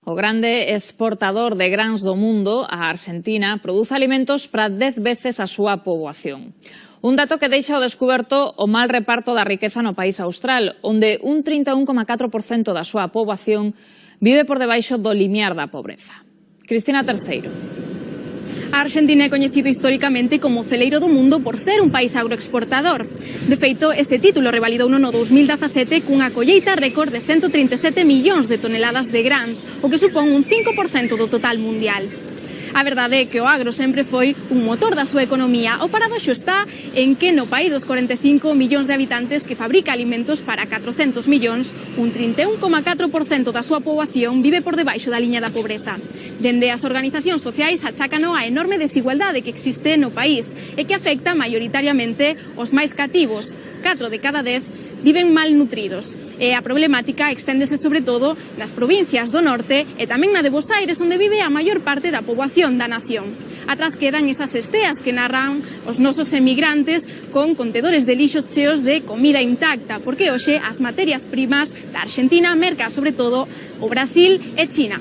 O grande exportador de grans do mundo, a Argentina, produce alimentos para 10 veces a súa poboación. Un dato que deixa ao descuberto o mal reparto da riqueza no país austral, onde un 31,4% da súa poboación vive por debaixo do limiar da pobreza. Cristina Terceiro. A Argentina é coñecido históricamente como o celeiro do mundo por ser un país agroexportador. De feito, este título revalidou no 2017 cunha colleita récord de 137 millóns de toneladas de grans, o que supón un 5% do total mundial. A verdade é que o agro sempre foi un motor da súa economía. O paradoxo está en que no país dos 45 millóns de habitantes que fabrica alimentos para 400 millóns, un 31,4% da súa poboación vive por debaixo da liña da pobreza. Dende as organizacións sociais achácano a enorme desigualdade que existe no país e que afecta maioritariamente os máis cativos. 4 de cada 10 viven malnutridos. E a problemática exténdese sobre todo nas provincias do norte e tamén na de Bos Aires, onde vive a maior parte da poboación da nación. Atrás quedan esas esteas que narran os nosos emigrantes con contedores de lixos cheos de comida intacta, porque hoxe as materias primas da Argentina mercan sobre todo o Brasil e China.